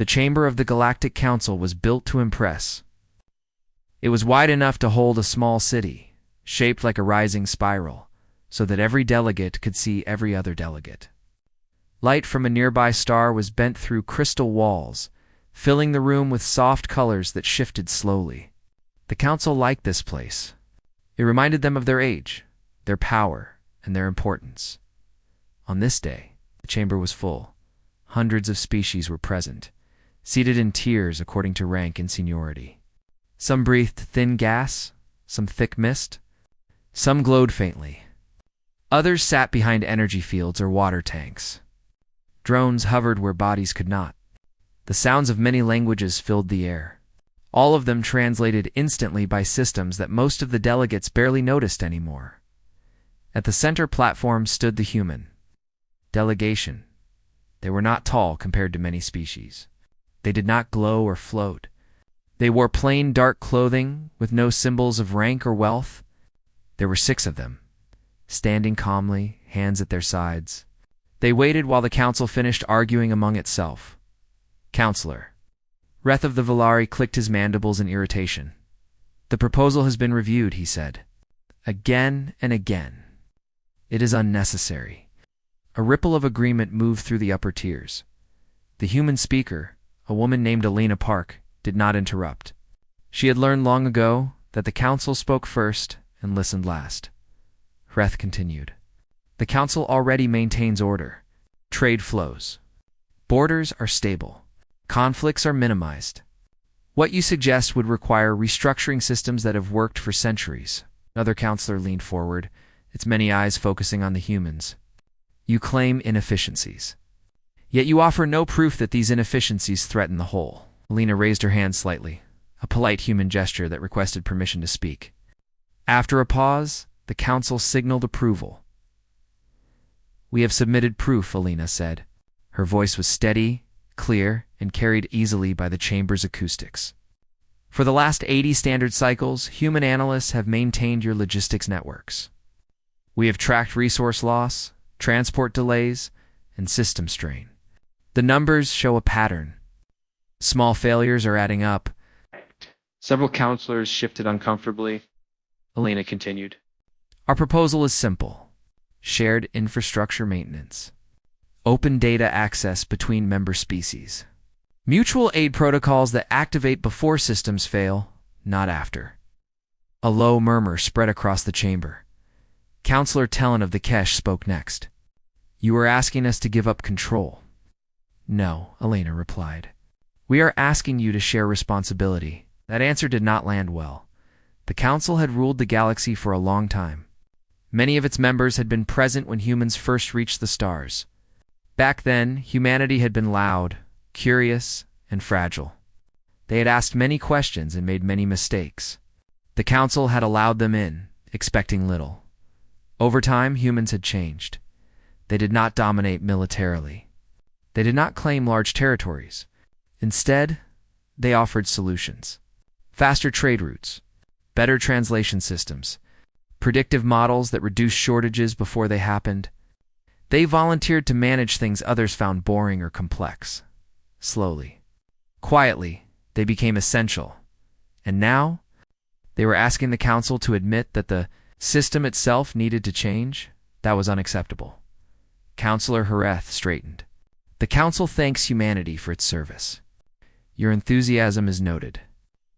The chamber of the Galactic Council was built to impress. It was wide enough to hold a small city, shaped like a rising spiral, so that every delegate could see every other delegate. Light from a nearby star was bent through crystal walls, filling the room with soft colors that shifted slowly. The council liked this place. It reminded them of their age, their power, and their importance. On this day, the chamber was full. Hundreds of species were present, seated in tiers according to rank and seniority. Some breathed thin gas, some thick mist, some glowed faintly. Others sat behind energy fields or water tanks. Drones hovered where bodies could not. The sounds of many languages filled the air, all of them translated instantly by systems that most of the delegates barely noticed anymore. At the center platform stood the human delegation. They were not tall compared to many species. They did not glow or float. They wore plain dark clothing with no symbols of rank or wealth. There were 6 of them, standing calmly, hands at their sides. They waited while the council finished arguing among itself. Counselor. Reth of the Valari clicked his mandibles in irritation. The proposal has been reviewed, he said. Again and again. It is unnecessary. A ripple of agreement moved through the upper tiers. The human speaker, a woman named Alina Park, did not interrupt. She had learned long ago that the council spoke first and listened last. Reth continued. The council already maintains order. Trade flows. Borders are stable. Conflicts are minimized. What you suggest would require restructuring systems that have worked for centuries. Another counselor leaned forward, its many eyes focusing on the humans. You claim inefficiencies. Yet you offer no proof that these inefficiencies threaten the whole. Alina raised her hand slightly, a polite human gesture that requested permission to speak. After a pause, the council signaled approval. We have submitted proof, Alina said. Her voice was steady, clear, and carried easily by the chamber's acoustics. For the last 80 standard cycles, human analysts have maintained your logistics networks. We have tracked resource loss, transport delays, and system strain. The numbers show a pattern. Small failures are adding up. Several counselors shifted uncomfortably. Alina continued. Our proposal is simple. Shared infrastructure maintenance. Open data access between member species. Mutual aid protocols that activate before systems fail, not after. A low murmur spread across the chamber. Counselor Tellen of the Kesh spoke next. You are asking us to give up control. No, Alina replied. We are asking you to share responsibility. That answer did not land well. The council had ruled the galaxy for a long time. Many of its members had been present when humans first reached the stars. Back then, humanity had been loud, curious, and fragile. They had asked many questions and made many mistakes. The council had allowed them in, expecting little. Over time, humans had changed. They did not dominate militarily. They did not claim large territories. Instead, they offered solutions. Faster trade routes, better translation systems, predictive models that reduced shortages before they happened. They volunteered to manage things others found boring or complex. Slowly, quietly, they became essential. And now, they were asking the council to admit that the system itself needed to change. That was unacceptable. Counselor Hareth straightened. The council thanks humanity for its service. Your enthusiasm is noted,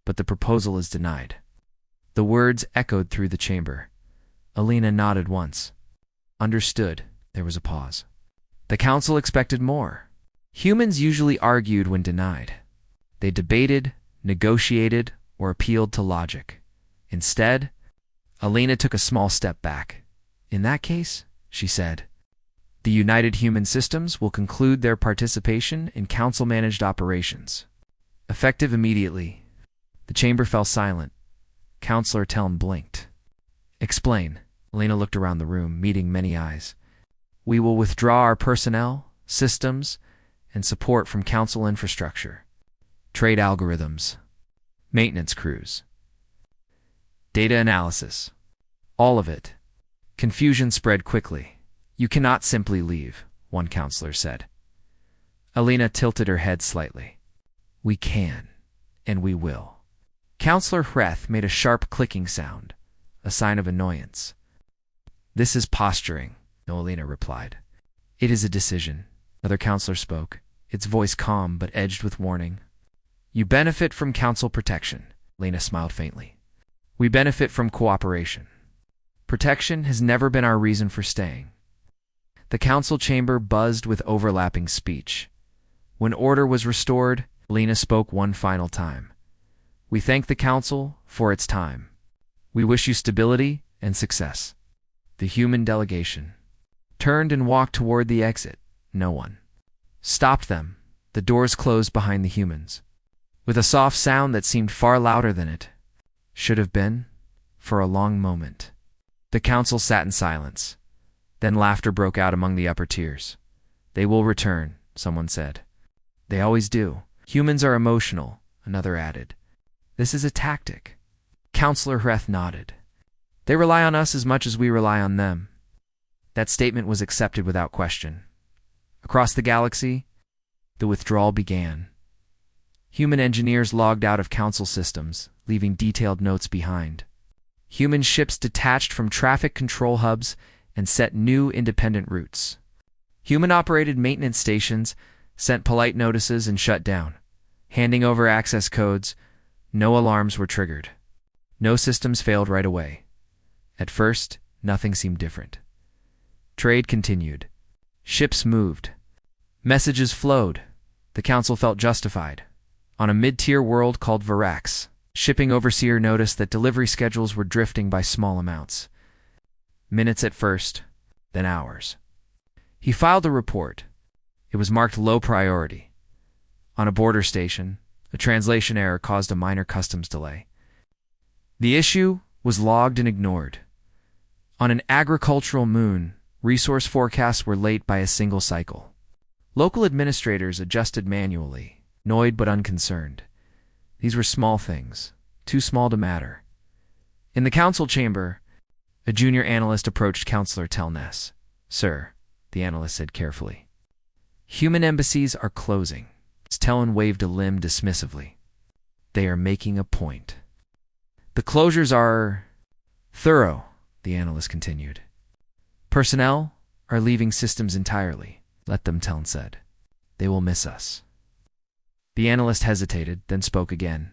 but the proposal is denied. The words echoed through the chamber. Alina nodded once. Understood. There was a pause. The council expected more. Humans usually argued when denied. They debated, negotiated, or appealed to logic. Instead, Alina took a small step back. In that case, she said, the United Human Systems will conclude their participation in council-managed operations. Effective immediately. The chamber fell silent. Counselor Tellen blinked. Explain. Alina looked around the room, meeting many eyes. We will withdraw our personnel, systems, and support from council infrastructure. Trade algorithms. Maintenance crews. Data analysis. All of it. Confusion spread quickly. You cannot simply leave, one counselor said. Alina tilted her head slightly. We can, and we will. Counselor Hreth made a sharp clicking sound, a sign of annoyance. This is posturing, Alina replied. It is a decision. Another counselor spoke, its voice calm but edged with warning. You benefit from council protection, Alina smiled faintly. We benefit from cooperation. Protection has never been our reason for staying. The council chamber buzzed with overlapping speech. When order was restored, Alina spoke one final time. We thank the council for its time. We wish you stability and success. The human delegation turned and walked toward the exit. No one stopped them. The doors closed behind the humans. With a soft sound that seemed far louder than it should have been, for a long moment. The council sat in silence. Then laughter broke out among the upper tiers. They will return, someone said. They always do. Humans are emotional, another added. This is a tactic. Counselor Hreth nodded. They rely on us as much as we rely on them. That statement was accepted without question. Across the galaxy, the withdrawal began. Human engineers logged out of council systems, leaving detailed notes behind. Human ships detached from traffic control hubs and set new independent routes. Human-operated maintenance stations sent polite notices and shut down. Handing over access codes, no alarms were triggered. No systems failed right away. At first, nothing seemed different. Trade continued. Ships moved. Messages flowed. The council felt justified. On a mid-tier world called Varax, shipping overseer noticed that delivery schedules were drifting by small amounts. Minutes at first, then hours. He filed a report. It was marked low priority. On a border station, a translation error caused a minor customs delay. The issue was logged and ignored. On an agricultural moon, resource forecasts were late by a single cycle. Local administrators adjusted manually, annoyed but unconcerned. These were small things, too small to matter. In the council chamber, a junior analyst approached Counselor Telness. Sir, the analyst said carefully. Human embassies are closing. Tellen waved a limb dismissively. They are making a point. The closures are thorough, the analyst continued. Personnel are leaving systems entirely. Let them, Tellen said. They will miss us. The analyst hesitated, then spoke again.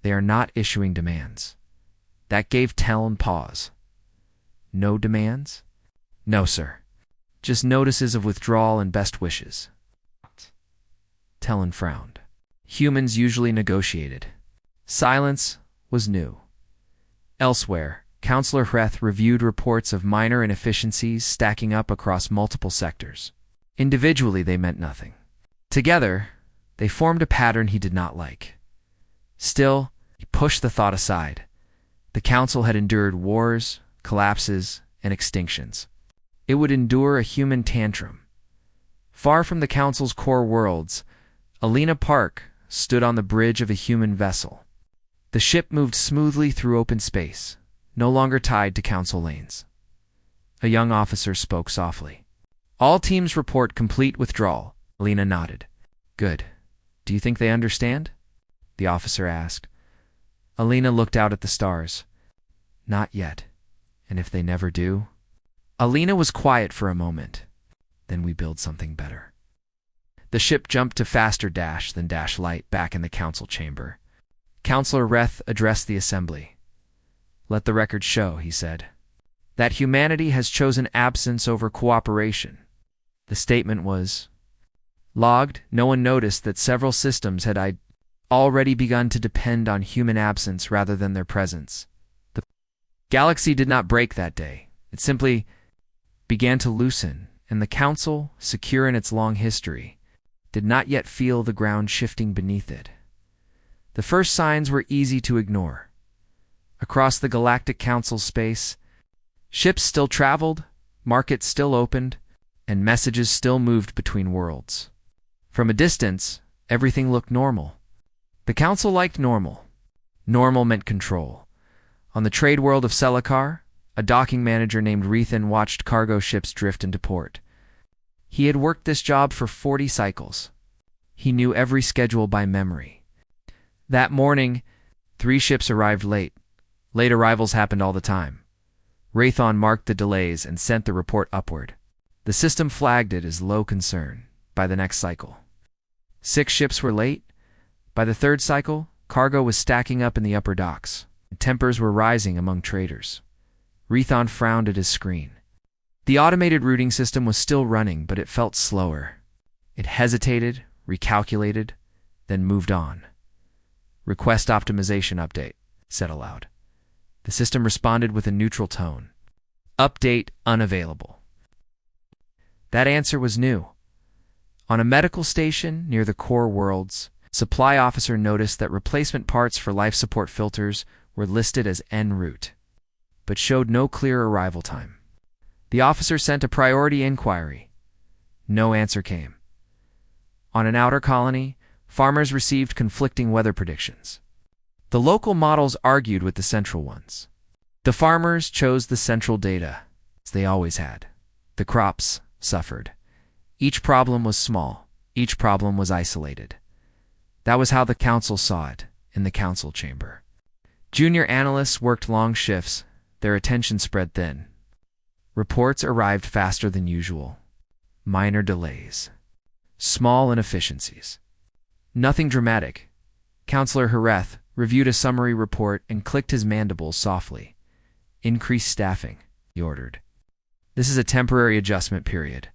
They are not issuing demands. That gave Tellen pause. No demands? No, sir. Just notices of withdrawal and best wishes. Tellen frowned. Humans usually negotiated. Silence was new. Elsewhere, Counselor Hreth reviewed reports of minor inefficiencies stacking up across multiple sectors. Individually, they meant nothing. Together, they formed a pattern he did not like. Still, he pushed the thought aside. The council had endured wars, collapses, and extinctions. It would endure a human tantrum. Far from the council's core worlds, Alina Park stood on the bridge of a human vessel. The ship moved smoothly through open space, no longer tied to council lanes. A young officer spoke softly. All teams report complete withdrawal. Alina nodded. Good. Do you think they understand? The officer asked. Alina looked out at the stars. Not yet. And if they never do? Alina was quiet for a moment. Then we build something better. The ship jumped to faster dash than dash light back in the council chamber. Counselor Hreth addressed the assembly. Let the record show, he said, that humanity has chosen absence over cooperation. The statement was logged. No one noticed that several systems had already begun to depend on human absence rather than their presence. The galaxy did not break that day. It simply began to loosen, and the council, secure in its long history, did not yet feel the ground shifting beneath it. The first signs were easy to ignore. Across the Galactic Council space, ships still traveled, markets still opened, and messages still moved between worlds. From a distance, everything looked normal. The Council liked normal. Normal meant control. On the trade world of Selikar, a docking manager named Rethan watched cargo ships drift into port. He had worked this job for 40 cycles. He knew every schedule by memory. That morning, 3 ships arrived late. Late arrivals happened all the time. Raython marked the delays and sent the report upward. The system flagged it as low concern by the next cycle. 6 ships were late. By the 3rd cycle, cargo was stacking up in the upper docks. Tempers were rising among traders. Raython frowned at his screen. The automated routing system was still running, but it felt slower. It hesitated, recalculated, then moved on. "Request optimization update," said aloud. The system responded with a neutral tone. "Update unavailable." That answer was new. On a medical station near the core worlds, supply officer noticed that replacement parts for life support filters were listed as en route, but showed no clear arrival time. The officer sent a priority inquiry. No answer came. On an outer colony, farmers received conflicting weather predictions. The local models argued with the central ones. The farmers chose the central data, as they always had. The crops suffered. Each problem was small. Each problem was isolated. That was how the council saw it, in the council chamber. Junior analysts worked long shifts, their attention spread thin. Reports arrived faster than usual. Minor delays. Small inefficiencies. Nothing dramatic. Counselor Hareth reviewed a summary report and clicked his mandibles softly. "Increase staffing," he ordered. "This is a temporary adjustment period."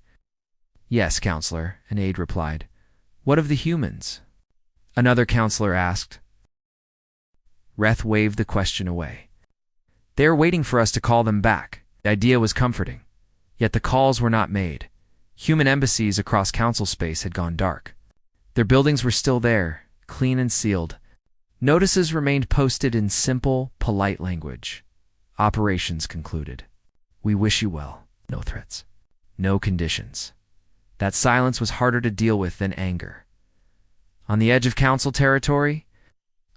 "Yes, Counselor," an aide replied. "What of the humans?" Another counselor asked. Reth waved the question away. "They are waiting for us to call them back." The idea was comforting. Yet the calls were not made. Human embassies across council space had gone dark. Their buildings were still there, clean and sealed. Notices remained posted in simple, polite language. Operations concluded. "We wish you well." No threats. No conditions. That silence was harder to deal with than anger. On the edge of council territory,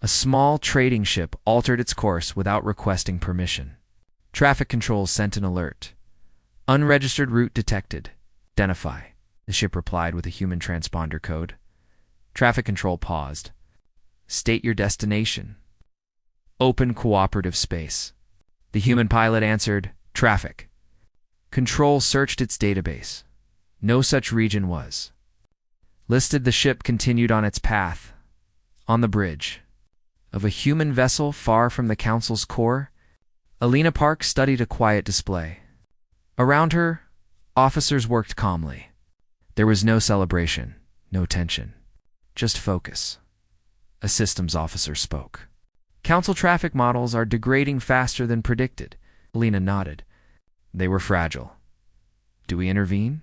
a small trading ship altered its course without requesting permission. Traffic control sent an alert. "Unregistered route detected. Identify," the ship replied with a human transponder code. Traffic control paused. "State your destination." "Open cooperative space." The human pilot answered, "Traffic." Control searched its database. No such region was listed. The ship continued on its path. On the bridge of a human vessel far from the council's core, Alina Park studied a quiet display. Around her, officers worked calmly. There was no celebration, no tension, just focus. A systems officer spoke. "Council traffic models are degrading faster than predicted." Alina nodded. "They were fragile." "Do we intervene?"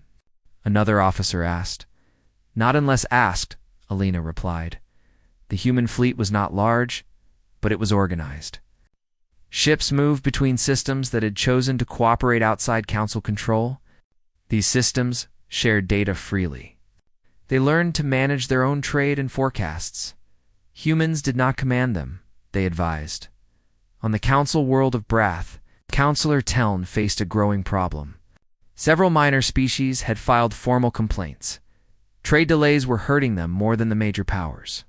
Another officer asked. "Not unless asked," Alina replied. The human fleet was not large, but it was organized. Ships moved between systems that had chosen to cooperate outside council control. These systems shared data freely. They learned to manage their own trade and forecasts. Humans did not command them, they advised. On the council world of Brath, Counselor Teln faced a growing problem. Several minor species had filed formal complaints. Trade delays were hurting them more than the major powers.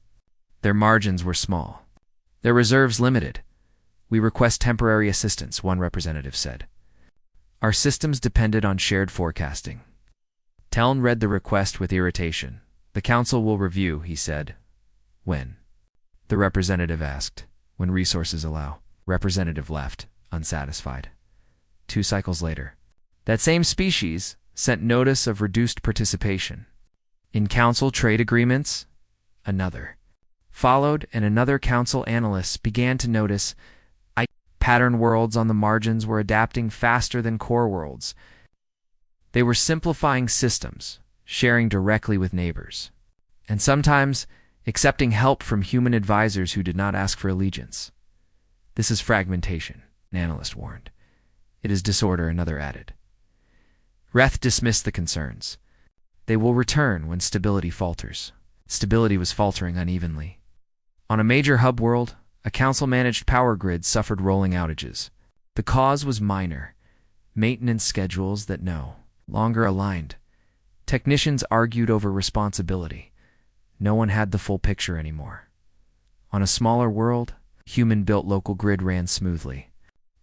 Their margins were small. Their reserves limited. "We request temporary assistance," one representative said. "Our systems depended on shared forecasting." Teln read the request with irritation. "The council will review," he said. "When?" the representative asked. "When resources allow." Representative left, unsatisfied. 2 cycles later, that same species sent notice of reduced participation. In council trade agreements, another followed, and another council analyst began to notice pattern worlds on the margins were adapting faster than core worlds. They were simplifying systems, sharing directly with neighbors, and sometimes accepting help from human advisors who did not ask for allegiance. "This is fragmentation," an analyst warned. "It is disorder," another added. Reth dismissed the concerns. They will return when stability falters. Stability was faltering unevenly. On a major hub world, a council-managed power grid suffered rolling outages. The cause was minor. Maintenance schedules that no longer aligned. Technicians argued over responsibility. No one had the full picture anymore. On a smaller world, human-built local grid ran smoothly.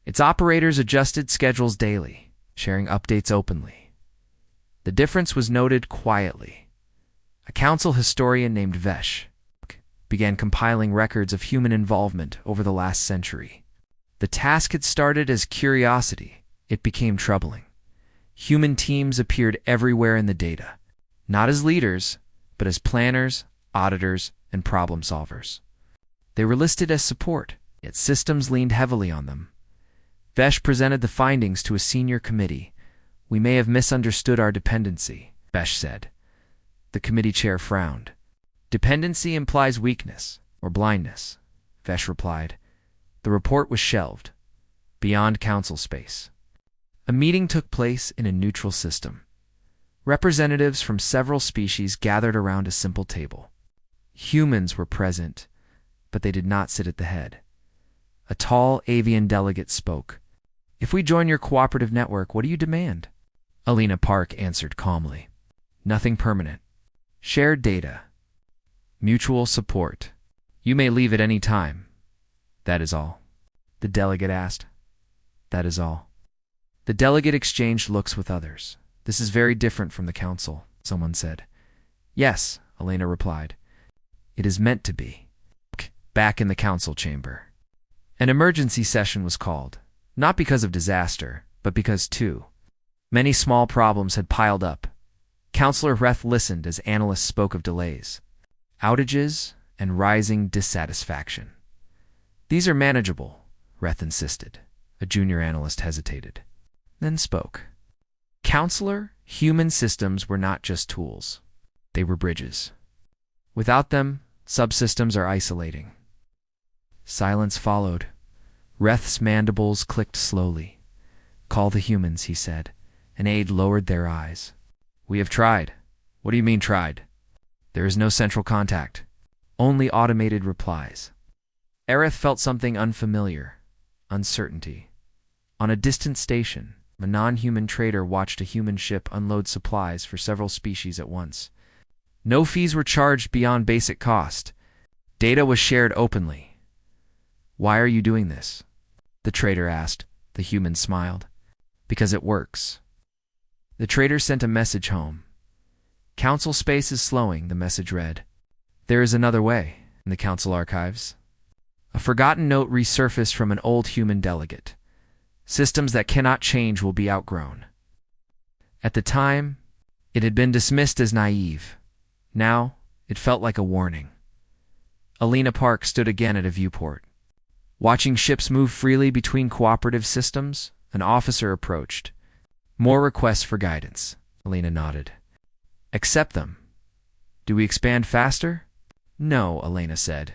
Its operators adjusted schedules daily, sharing updates openly. The difference was noted quietly. A council historian named Vesh began compiling records of human involvement over the last century. The task had started as curiosity. It became troubling. Human teams appeared everywhere in the data, not as leaders, but as planners, auditors, and problem solvers. They were listed as support, yet systems leaned heavily on them. Vesh presented the findings to a senior committee. "We may have misunderstood our dependency," Vesh said. The committee chair frowned. "Dependency implies weakness or blindness," Vesh replied. The report was shelved, beyond council space. A meeting took place in a neutral system. Representatives from several species gathered around a simple table. Humans were present, but they did not sit at the head. A tall avian delegate spoke. "If we join your cooperative network, what do you demand?" Alina Park answered calmly. "Nothing permanent. Shared data. Mutual support. You may leave at any time. That is all." The delegate asked. "That is all." The delegate exchanged looks with others. "This is very different from the council," someone said. "Yes," Elena replied. "It is meant to be." Back in the council chamber. An emergency session was called, not because of disaster, but because, too, many small problems had piled up. Councillor Reth listened as analysts spoke of delays, outages, and rising dissatisfaction. "These are manageable," Reth insisted. A junior analyst hesitated, then spoke. "Councillor, human systems were not just tools. They were bridges. Without them, subsystems are isolating." Silence followed. Reth's mandibles clicked slowly. "Call the humans," he said. An aide lowered their eyes. "We have tried." "What do you mean tried?" "There is no central contact. Only automated replies." Aerith felt something unfamiliar. Uncertainty. On a distant station, a non-human trader watched a human ship unload supplies for several species at once. No fees were charged beyond basic cost. Data was shared openly. "Why are you doing this?" the trader asked. The human smiled. "Because it works." The trader sent a message home. "Council space is slowing," the message read. "There is another way." In the council archives, a forgotten note resurfaced from an old human delegate. "Systems that cannot change will be outgrown." At the time, it had been dismissed as naive. Now, it felt like a warning. Alina Park stood again at a viewport. Watching ships move freely between cooperative systems, an officer approached. "More requests for guidance," Alina nodded. "Accept them." "Do we expand faster?" "No," Elena said.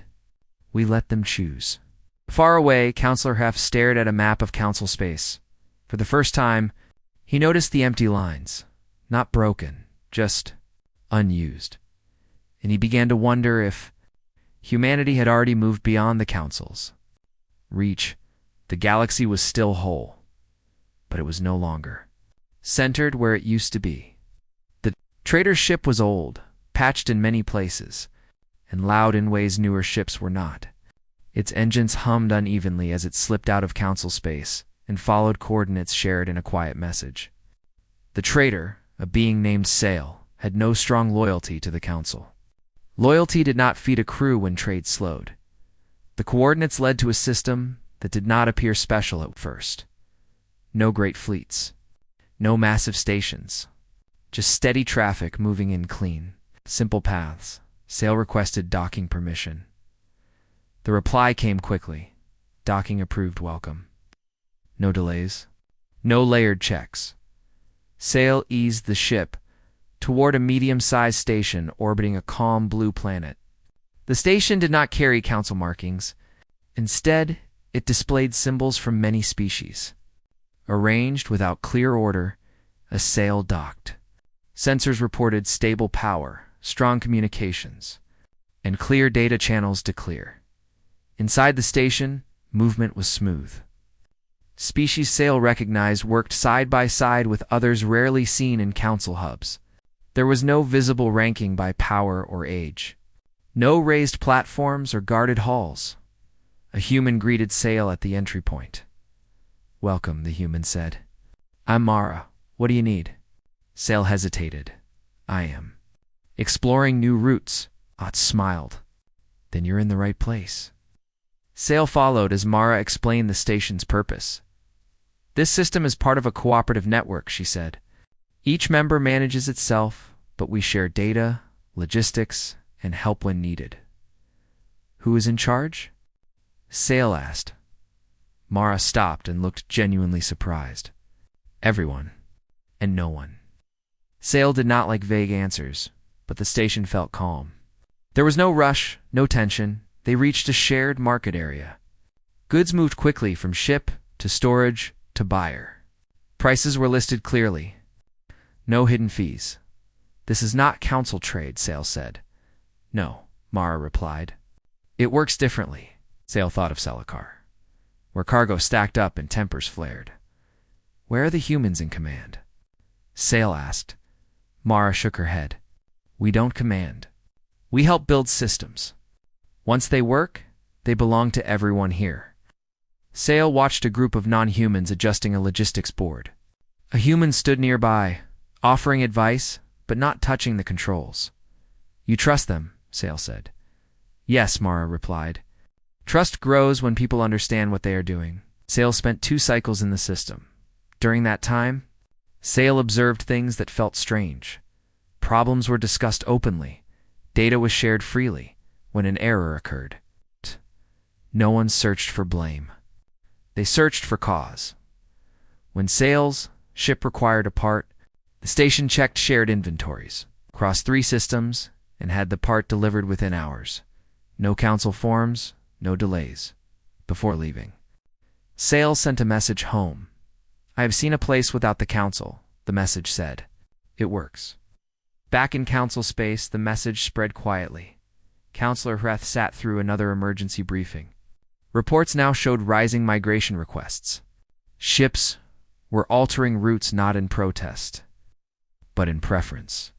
"We let them choose." Far away, Councillor Hef stared at a map of council space. For the first time, he noticed the empty lines. Not broken, just unused. And he began to wonder if humanity had already moved beyond the councils. Reach, the galaxy was still whole, but it was no longer centered where it used to be. The trader's ship was old, patched in many places, and loud in ways newer ships were not. Its engines hummed unevenly as it slipped out of council space and followed coordinates shared in a quiet message. The trader, a being named Sail, had no strong loyalty to the council. Loyalty did not feed a crew when trade slowed. The coordinates led to a system that did not appear special at first. No great fleets. No massive stations. Just steady traffic moving in clean, simple paths. Sail requested docking permission. The reply came quickly. Docking approved, welcome. No delays. No layered checks. Sail eased the ship toward a medium-sized station orbiting a calm blue planet. The station did not carry council markings. Instead, it displayed symbols from many species. Arranged without clear order, a sail docked. Sensors reported stable power, strong communications, and clear data channels to clear. Inside the station, movement was smooth. Species Sail recognized worked side by side with others rarely seen in council hubs. There was no visible ranking by power or age. No raised platforms or guarded halls. A human greeted Sail at the entry point. "Welcome," the human said. "I'm Mara. What do you need?" Sail hesitated. "I am exploring new routes." Ott smiled. "Then you're in the right place." Sail followed as Mara explained the station's purpose. "This system is part of a cooperative network," she said. "Each member manages itself, but we share data, logistics, and help when needed." "Who is in charge?" Sail asked. Mara stopped and looked genuinely surprised. "Everyone, and no one." Sail did not like vague answers, but the station felt calm. There was no rush, no tension. They reached a shared market area. Goods moved quickly from ship to storage to buyer. Prices were listed clearly. No hidden fees. "This is not council trade," Sail said. "No," Mara replied. "It works differently." Sail thought of Selakar, where cargo stacked up and tempers flared. "Where are the humans in command?" Sail asked. Mara shook her head. "We don't command. We help build systems. Once they work, they belong to everyone here." Sail watched a group of non-humans adjusting a logistics board. A human stood nearby, offering advice, but not touching the controls. "You trust them," Sail said. "Yes," Mara replied. "Trust grows when people understand what they are doing." Sail spent 2 cycles in the system. During that time, Sail observed things that felt strange. Problems were discussed openly. Data was shared freely. When an error occurred, no one searched for blame. They searched for cause. When Sail's ship required a part, the station checked shared inventories, crossed 3 systems, and had the part delivered within hours. No council forms, no delays. Before leaving, Sail sent a message home. "I have seen a place without the council," the message said. "It works." Back in council space, the message spread quietly. Councillor Hreth sat through another emergency briefing. Reports now showed rising migration requests. Ships were altering routes not in protest, but in preference.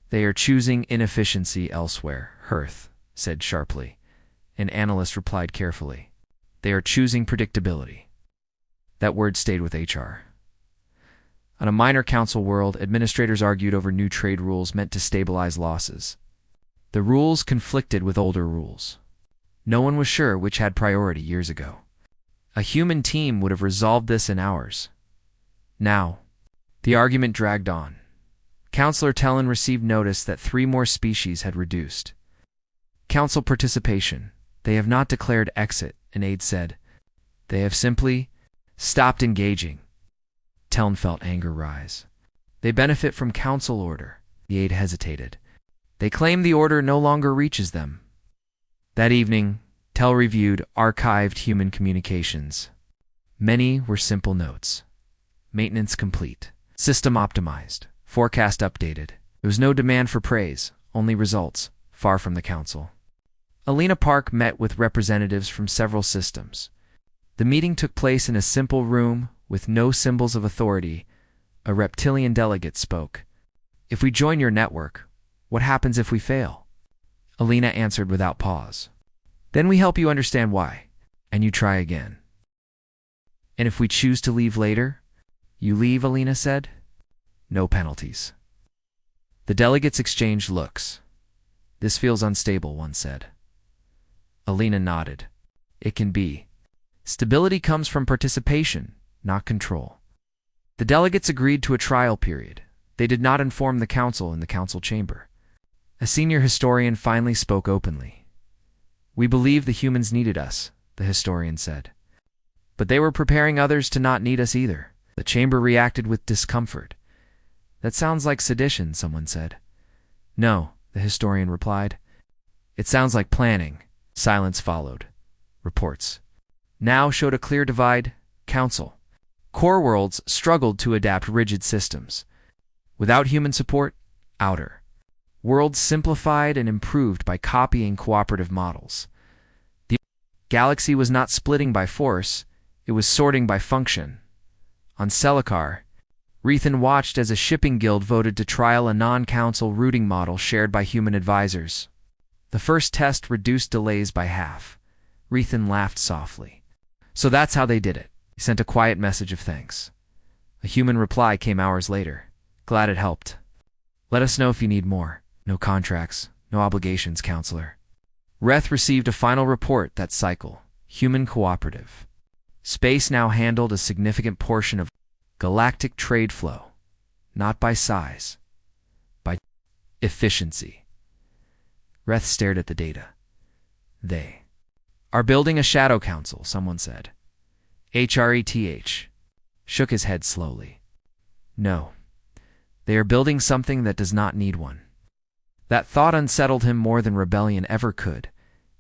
"They are choosing inefficiency elsewhere," Hreth said sharply. An analyst replied carefully. "They are choosing predictability." That word stayed with HR. On a minor council world, administrators argued over new trade rules meant to stabilize losses. The rules conflicted with older rules. No one was sure which had priority years ago. A human team would have resolved this in hours. Now, the argument dragged on. Councillor Tellin received notice that 3 more species had reduced. "Council participation. They have not declared exit," an aide said. "They have simply stopped engaging." Tellin felt anger rise. "They benefit from council order." The aide hesitated. "They claim the order no longer reaches them." That evening, Tell reviewed archived human communications. Many were simple notes. Maintenance complete. System optimized. Forecast updated. There was no demand for praise, only results, far from the council. Alina Park met with representatives from several systems. The meeting took place in a simple room with no symbols of authority. A reptilian delegate spoke. "If we join your network, what happens if we fail?" Alina answered without pause. "Then we help you understand why, and you try again." "And if we choose to leave later?" "You leave," Alina said. "No penalties." The delegates exchanged looks. "This feels unstable," one said. Alina nodded. "It can be. Stability comes from participation, not control." The delegates agreed to a trial period. They did not inform the council in the council chamber. A senior historian finally spoke openly. "We believe the humans needed us," the historian said. "But they were preparing others to not need us either." The chamber reacted with discomfort. "That sounds like sedition," someone said. "No," the historian replied. "It sounds like planning." Silence followed. Reports now showed a clear divide. Council. Core worlds struggled to adapt rigid systems. Without human support, outer worlds simplified and improved by copying cooperative models. The galaxy was not splitting by force, it was sorting by function. On Selakar, Rethan watched as a shipping guild voted to trial a non-council routing model shared by human advisors. The first test reduced delays by half. Rethan laughed softly. So that's how they did it. He sent a quiet message of thanks. A human reply came hours later. Glad it helped. Let us know if you need more. No contracts, no obligations, counselor. Reth received a final report that cycle. Human cooperative. Space now handled a significant portion of galactic trade flow. Not by size, by efficiency. Reth stared at the data. They are building a shadow council, someone said. HRETH shook his head slowly. No, they are building something that does not need one. That thought unsettled him more than rebellion ever could,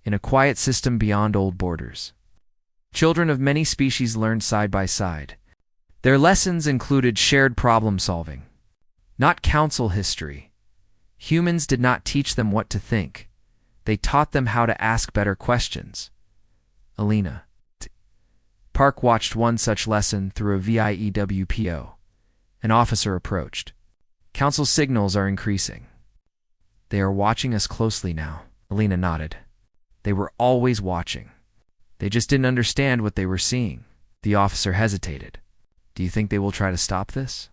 in a quiet system beyond old borders. Children of many species learned side by side. Their lessons included shared problem-solving, not council history. Humans did not teach them what to think. They taught them how to ask better questions. Alina. Park watched one such lesson through a VIEWPO. An officer approached. Council signals are increasing. They are watching us closely now. Alina nodded. They were always watching. They just didn't understand what they were seeing. The officer hesitated. Do you think they will try to stop this?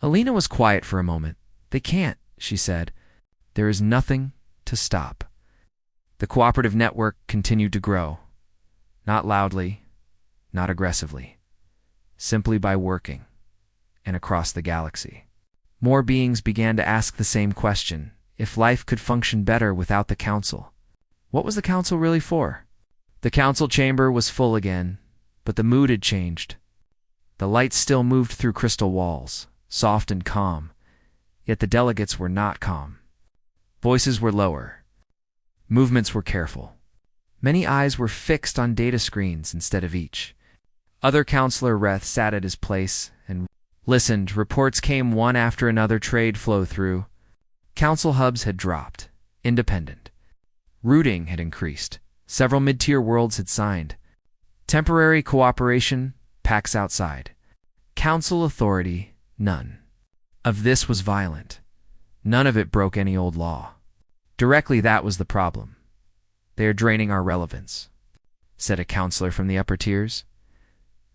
Alina was quiet for a moment. They can't, she said. There is nothing to stop. The cooperative network continued to grow. Not loudly, not aggressively. Simply by working. And across the galaxy. More beings began to ask the same question. If life could function better without the council. What was the council really for? The council chamber was full again, but the mood had changed. The light still moved through crystal walls, soft and calm, yet the delegates were not calm. Voices were lower. Movements were careful. Many eyes were fixed on data screens instead of each. Other Counselor Reth sat at his place and listened. Reports came one after another. Trade flow through. Council hubs had dropped. Independent. Routing had increased. Several mid-tier worlds had signed. Temporary cooperation, pacts outside. Council authority, none. Of this was violent. None of it broke any old law. Directly, that was the problem. They are draining our relevance, said a counselor from the upper tiers.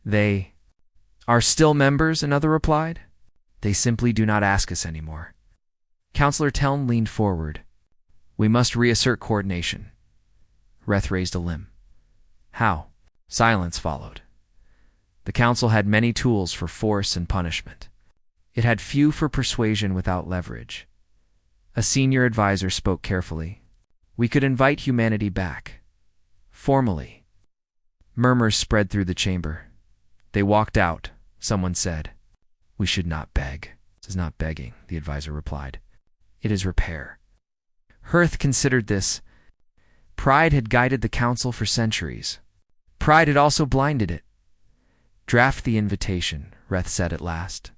They are still members, another replied. They simply do not ask us anymore. Counselor Teln leaned forward. We must reassert coordination. Reth raised a limb. How? Silence followed. The council had many tools for force and punishment. It had few for persuasion without leverage. A senior advisor spoke carefully. We could invite humanity back. Formally. Murmurs spread through the chamber. They walked out, someone said. We should not beg. This is not begging, the advisor replied. It is repair. Hearth considered this. Pride had guided the council for centuries. Pride had also blinded it. Draft the invitation, Reth said at last.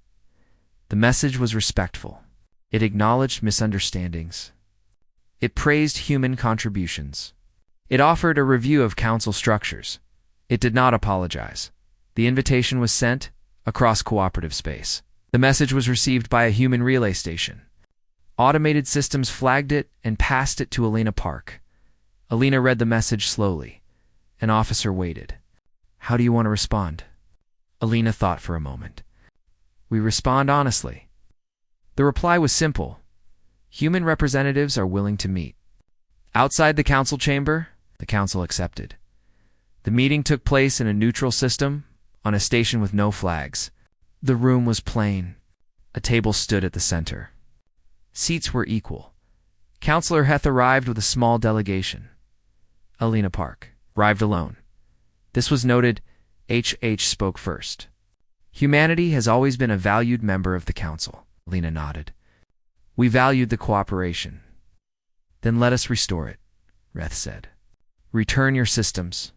The message was respectful. It acknowledged misunderstandings. It praised human contributions. It offered a review of council structures. It did not apologize. The invitation was sent across cooperative space. The message was received by a human relay station. Automated systems flagged it and passed it to Alina Park. Alina read the message slowly. An officer waited. How do you want to respond? Alina thought for a moment. We respond honestly. The reply was simple. Human representatives are willing to meet. Outside the council chamber, the council accepted. The meeting took place in a neutral system, on a station with no flags. The room was plain. A table stood at the center. Seats were equal. Counselor Heth arrived with a small delegation. Alina Park arrived alone. This was noted. HH spoke first. Humanity has always been a valued member of the council. Alina nodded. We valued the cooperation. Then let us restore it, Reth said. Return your systems.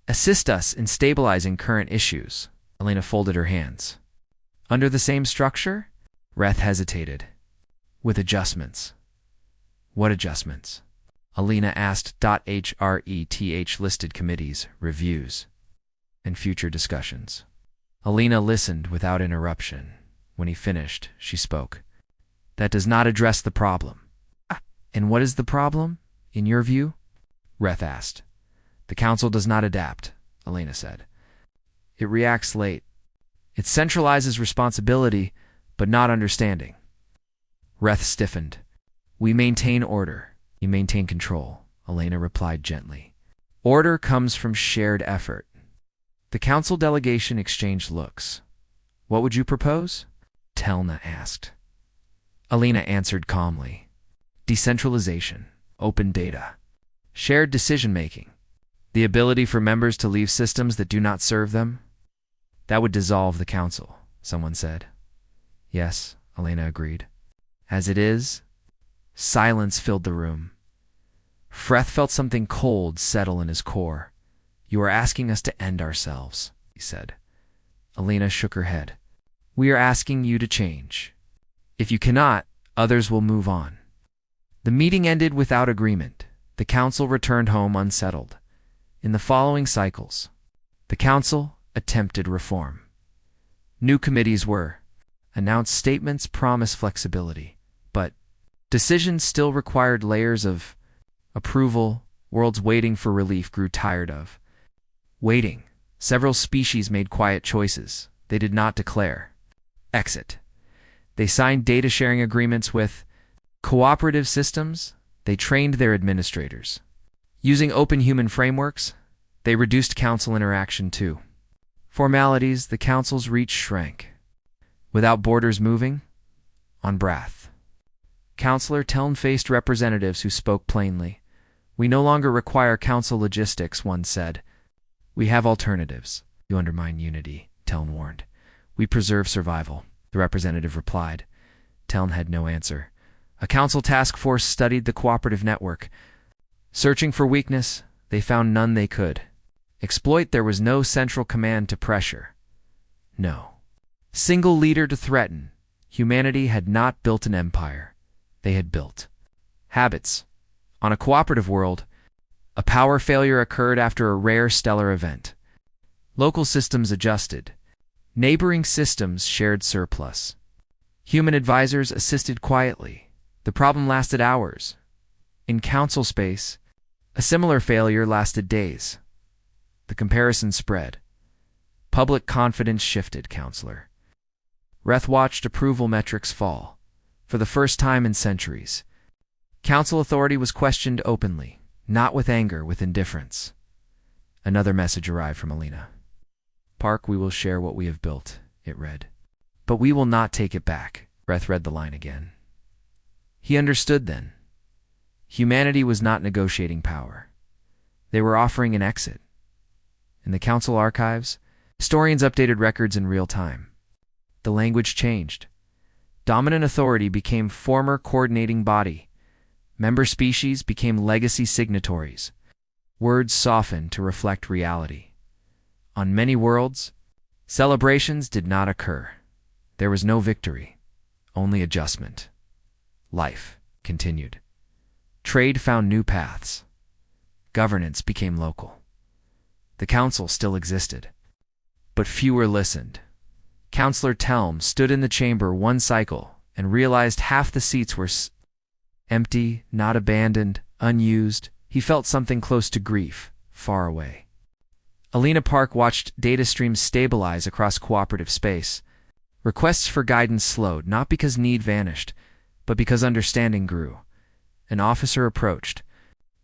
Assist us in stabilizing current issues. Alina folded her hands. Under the same structure? Reth hesitated. With adjustments. What adjustments? Alina asked. HRETH listed committees, reviews, and future discussions. Alina listened without interruption. When he finished, she spoke. That does not address the problem. And what is the problem? In your view? Reth asked. The council does not adapt, Elena said. It reacts late. It centralizes responsibility, but not understanding. Reth stiffened. We maintain order. You maintain control, Elena replied gently. Order comes from shared effort. The council delegation exchanged looks. What would you propose? Telna asked. Elena answered calmly. Decentralization, open data, shared decision-making, the ability for members to leave systems that do not serve them. That would dissolve the council, someone said. Yes, Elena agreed. As it is, silence filled the room. Freth felt something cold settle in his core. You are asking us to end ourselves, he said. Elena shook her head. We are asking you to change. If you cannot, others will move on. The meeting ended without agreement. The council returned home unsettled. In the following cycles, the council attempted reform. New committees were announced, statements promised flexibility, but decisions still required layers of approval. Worlds waiting for relief grew tired of waiting. Several species made quiet choices. They did not declare exit. They signed data-sharing agreements with cooperative systems. They trained their administrators. Using open human frameworks, they reduced council interaction too. Formalities, the council's reach shrank. Without borders moving, on breath. Counselor Teln faced representatives who spoke plainly. We no longer require council logistics, one said. We have alternatives. You undermine unity, Teln warned. We preserve survival, the representative replied. Teln had no answer. A council task force studied the cooperative network. Searching for weakness, they found none they could exploit. There was no central command to pressure. No single leader to threaten. Humanity had not built an empire. They had built habits. On a cooperative world, a power failure occurred after a rare stellar event. Local systems adjusted. Neighboring systems shared surplus. Human advisors assisted quietly. The problem lasted hours. In council space, a similar failure lasted days. The comparison spread. Public confidence shifted, Counselor. Reth watched approval metrics fall. For the first time in centuries, council authority was questioned openly, not with anger, with indifference. Another message arrived from Elena. Park, we will share what we have built, it read. But we will not take it back. Reth read the line again. He understood then. Humanity was not negotiating power. They were offering an exit. In the council archives, historians updated records in real time. The language changed. Dominant authority became former coordinating body. Member species became legacy signatories. Words softened to reflect reality. On many worlds, celebrations did not occur. There was no victory, only adjustment. Life continued. Trade found new paths. Governance became local. The council still existed, but fewer listened. Counselor Telm stood in the chamber one cycle and realized half the seats were empty, not abandoned, unused. He felt something close to grief, far away. Elena Park watched data streams stabilize across cooperative space. Requests for guidance slowed, not because need vanished, but because understanding grew. An officer approached.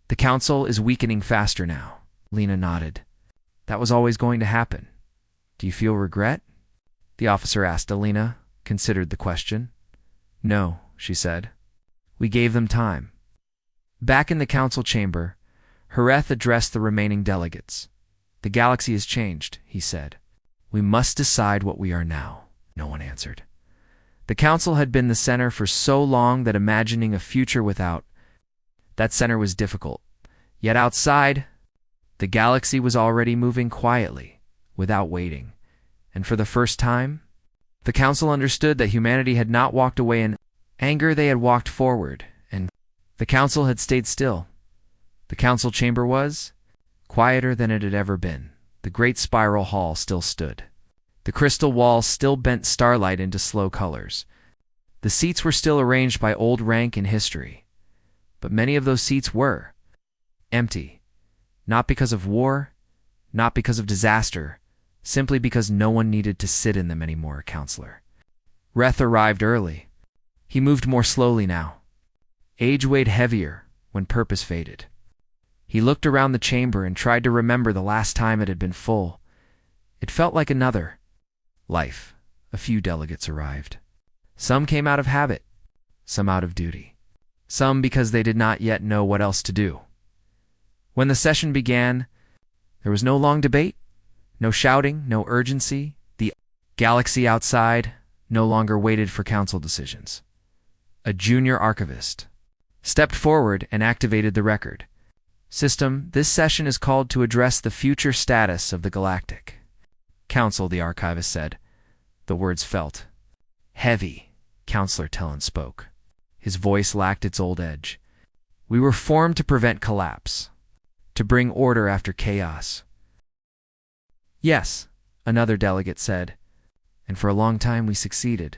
The council is weakening faster now. Lena nodded. That was always going to happen. Do you feel regret? The officer asked. Elena considered the question. No, she said. We gave them time. Back in the council chamber, Hareth addressed the remaining delegates. The galaxy has changed, he said. We must decide what we are now. No one answered. The council had been the center for so long that imagining a future without that center was difficult. Yet outside, the galaxy was already moving quietly, without waiting. And for the first time, the council understood that humanity had not walked away in anger. They had walked forward, and the council had stayed still. The council chamber was quieter than it had ever been. The great spiral hall still stood. The crystal wall still bent starlight into slow colors. The seats were still arranged by old rank and history. But many of those seats were Empty. Not because of war, not because of disaster, simply because no one needed to sit in them anymore, Counselor. Reth arrived early. He moved more slowly now. Age weighed heavier when purpose faded. He looked around the chamber and tried to remember the last time it had been full. It felt like another life. A few delegates arrived. Some came out of habit, some out of duty, some because they did not yet know what else to do. When the session began, there was no long debate, no shouting, no urgency. The galaxy outside no longer waited for council decisions. A junior archivist stepped forward and activated the record. System, this session is called to address the future status of the Galactic Council, the archivist said. The words felt heavy. Counselor Tellon spoke. His voice lacked its old edge. We were formed to prevent collapse, to bring order after chaos. Yes, another delegate said, and for a long time we succeeded.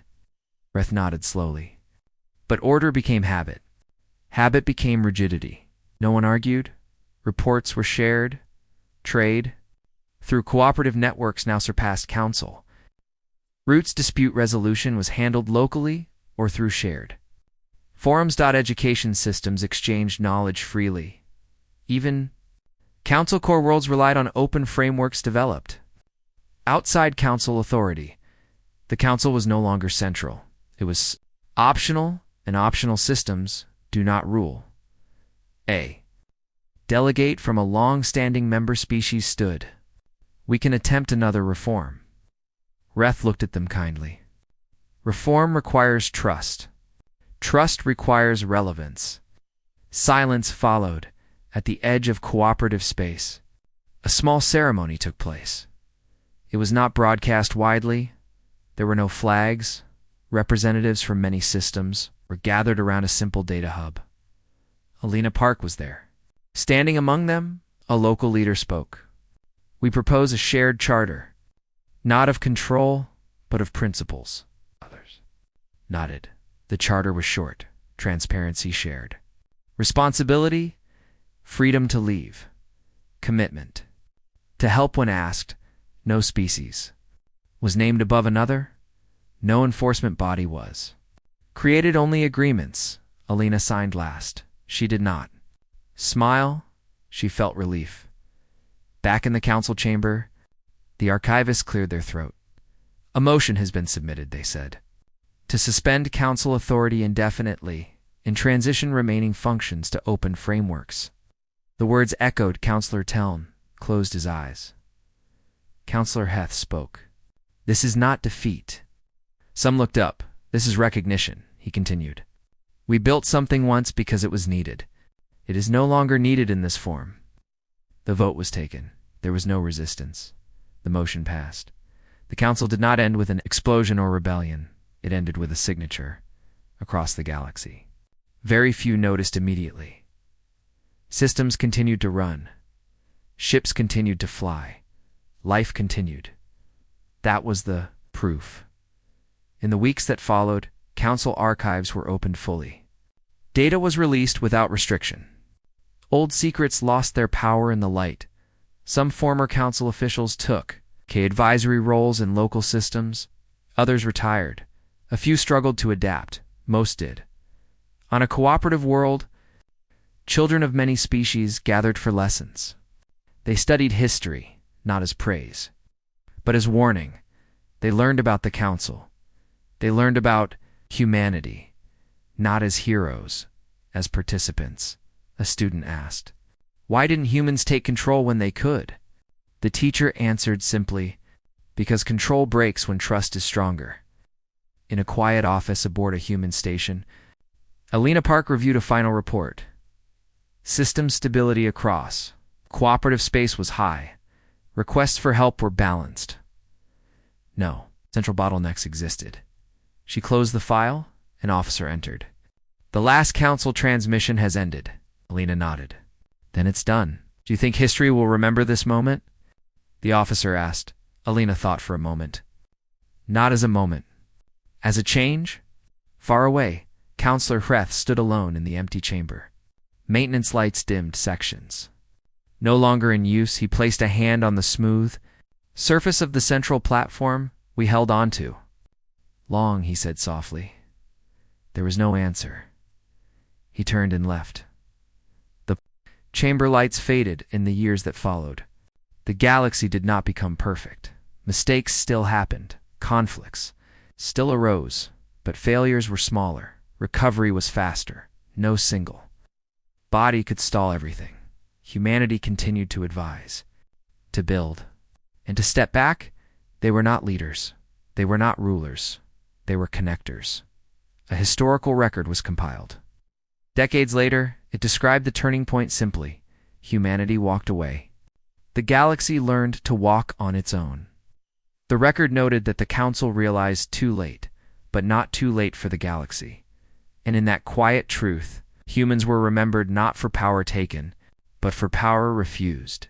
Reth nodded slowly. But order became habit. Habit became rigidity. No one argued. Reports were shared. Trade, through cooperative networks, now surpassed council. Roots dispute resolution was handled locally or through shared forums. Education systems exchanged knowledge freely. Even council core worlds relied on open frameworks developed outside council authority. The council was no longer central. It was optional, and optional systems do not rule. A delegate from a long-standing member species stood. We can attempt another reform. Reth looked at them kindly. Reform requires trust. Trust requires relevance. Silence followed at the edge of cooperative space. A small ceremony took place. It was not broadcast widely. There were no flags. Representatives from many systems were gathered around a simple data hub. Alina Park was there. Standing among them, a local leader spoke. We propose a shared charter, not of control, but of principles. Others nodded. The charter was short. Transparency shared. Responsibility, freedom to leave. Commitment to help when asked. No species was named above another. No enforcement body was created. Only agreements. Alina signed last. She did not smile. She felt relief. Back in the council chamber, the archivists cleared their throat. A motion has been submitted, they said, to suspend council authority indefinitely and transition remaining functions to open frameworks. The words echoed. Counselor Teln closed his eyes. Counselor Heth spoke. This is not defeat. Some looked up. This is recognition, he continued. We built something once because it was needed. It is no longer needed in this form. The vote was taken. There was no resistance. The motion passed. The council did not end with an explosion or rebellion. It ended with a signature across the galaxy. Very few noticed immediately. Systems continued to run. Ships continued to fly. Life continued. That was the proof. In the weeks that followed, council archives were opened fully. Data was released without restriction. Old secrets lost their power in the light. Some former council officials took advisory roles in local systems. Others retired. A few struggled to adapt. Most did. On a cooperative world, children of many species gathered for lessons. They studied history, not as praise, but as warning. They learned about the council. They learned about humanity, not as heroes, as participants. A student asked, why didn't humans take control when they could? The teacher answered simply, because control breaks when trust is stronger. In a quiet office aboard a human station, Alina Park reviewed a final report. System stability across. Cooperative space was high. Requests for help were balanced. No central bottlenecks existed. She closed the file. An officer entered. The last council transmission has ended. Alina nodded. Then it's done. Do you think history will remember this moment? The officer asked. Alina thought for a moment. Not as a moment. As a change? Far away, Counselor Hreth stood alone in the empty chamber. Maintenance lights dimmed sections. No longer in use, he placed a hand on the smooth surface of the central platform we held onto. Long, he said softly. There was no answer. He turned and left. The chamber lights faded in the years that followed. The galaxy did not become perfect. Mistakes still happened. Conflicts still arose, but failures were smaller. Recovery was faster. No single body could stall everything. Humanity continued to advise, to build, and to step back. They were not leaders. They were not rulers. They were connectors. A historical record was compiled. Decades later, it described the turning point simply. Humanity walked away. The galaxy learned to walk on its own. The record noted that the Council realized too late, but not too late for the galaxy. And in that quiet truth, humans were remembered not for power taken, but for power refused.